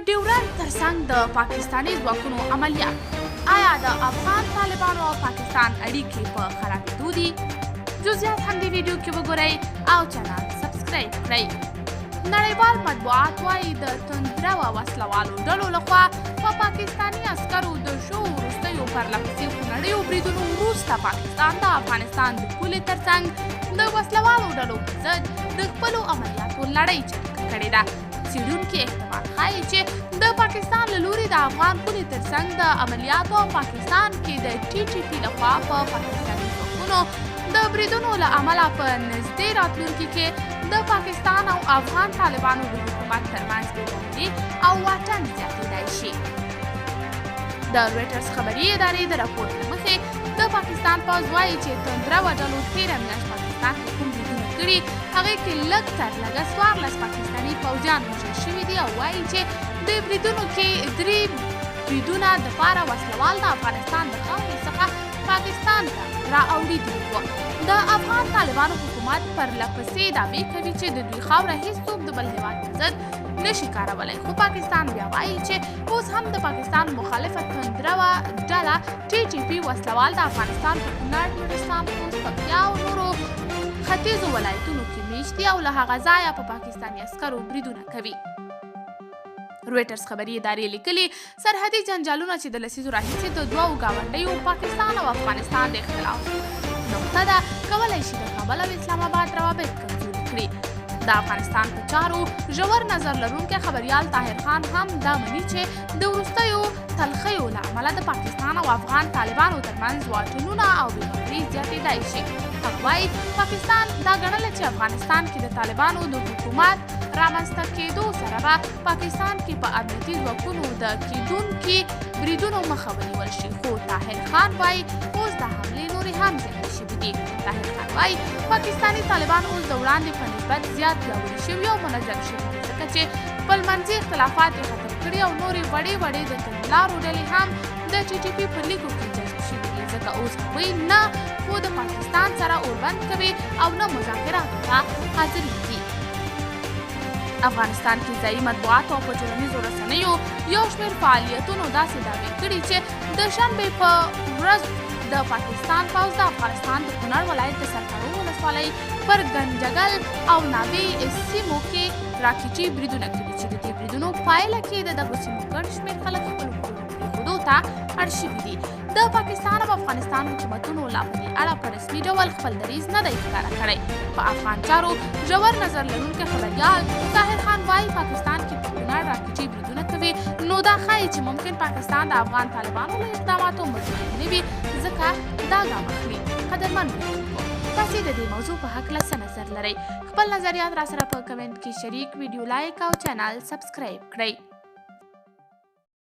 ډیورنډ ترڅنګ د پاکستاني ځواکونو عملیات. آیا د افغان طالبانو او پاکستان اړیکې په خرابېدو دي؟ جزئیات هم دې ویډیو کې وګورئ او چینل سبسکرایب کړئ. نړیوال مطبوعات وایي د توندرو وسلوالو ډلو لخوا په پاکستاني عسکرو د شوو وروستیو پرلهپسې خونړیو بریدونو وروسته پاکستان د افغانستان د پولې ترڅنګ د وسلوالو ډلو پر ضد د خپلو عملیاتو لړۍ چټکه کړې ده. څېړونکي احتمال ښایي چې د پاکستان له لوري د افغان پولې ترڅنګ د عملیاتو پاکستان کې د TTP لخوا په پاکستاني ځواکونو د بریدونو له امله په نږدې راتلونکي کې د پاکستان او افغان طالبانو د حکومت ترمنځ بېباوري او واټن زیاتېدای شي. د رویټرز خبري ادارې د راپور له مخې د پاکستان پوځ وایي چې توندرو ډلو تېره میاشت پاکستان کې کوم بریدونه کړي هغې کې لږ تر لږه 14 پاکستاني پوځیان وژل شوي دي او وایي چې د بریدونو کې 3 بریدونه دپاره وسلوال د افغانستان د خاورې څخه پاکستان ته راوړي دي. د افغان طالبانو حکومت پرلهپسې دعوې کوي چې د دوی خاوره هیڅوک د بل هېواد پر ضد نشي کارولی، خو پاکستان بیا وایي چې اوس هم د پاکستان مخالفه توندروه ډله TTP وسلوال د افغانستان په کونړ، نورستان، خوست، پکتیا او نورو ختیځو ولایتونو کې میشت دي او له هغه ځایه په پاکستاني عسکرو بریدونه کوي. رویټرز خبري ادارې لیکلي سرحدي جنجالونه چې د لسیزو راهیسې د دوو ګاونډیو پاکستان او افغانستان د اختلاف نقطه ده کولی شي د کابل او اسلام آباد روابط کمزوري کړي. د افغانستان په چارو ژور نظر لرونکی خبریال طاهر خان هم دا مني چې د وروستیو تلخیو له امله د پاکستان او افغان طالبانو ترمنځ واټنونه او بېباوري زیاتېدای شي. هغه وایي پاکستان دا ګڼله چې افغانستان کې د طالبانو د حکومت رامنځته کېدو سره به پاکستان کې په امنیتي ځواکونو د کېدونکي بریدونو مخه ونیول شي، خو طاهر خان وایي اوس دا حملې نورې هم زیاتې شوي دي. طاهر خان وایي پاکستاني طالبان اوس د وړاندې په نسبت زیات پیاوړي شوي او منظم شوي دي ځکه چې خپلمنځي اختلافات یې ختم کړي او نورې وړې د توندلارو ډلې هم د TTP په لیکو کې جذب شوي دي ځکه اوس هغوی نه خو د پاکستان سره اوربند کوي او نه مذاکراتو ته حاضرېږي. افغانستان کې ځایي مطبوعاتو او په ټولنیزو رسنیو یو شمېر فعالیتونو داسې دعوې کړي چې د شنبې په ورځ د پاکستان پوځ د افغانستان د کونړ ولایت د سرکارو ولسوالۍ پر ګنجګل او ناوې سیمو کې راکټي بریدونه کړي چې د دې بریدونو پایله کې د دغو سیمو ګڼ شمېر خلک خپلو کورونو پرېښودو ته اړ شوي دي. د پاکستان او افغانستان حکومتونو لا په دې اړه په رسمي ډول خپل دریځ نه دی ښکاره کړی. په افغان چارو ژور نظر لرونکی خبریال طاهر خان وایي پاکستان کې په کونړ راکټي بریدونه کوي نو دا ښایي چې ممکن پاکستان د افغان طالبانو له اقداماتو مطمئن نه وي ځکه دا ګام اخلي. قدرمن لیدونکو تاسې د دې موضوع په هکله څه نظر لرئ؟ خپل نظریات راسره په کمنټ کې شریک، ویډیو لایک او چینل سبسکرایب کړئ.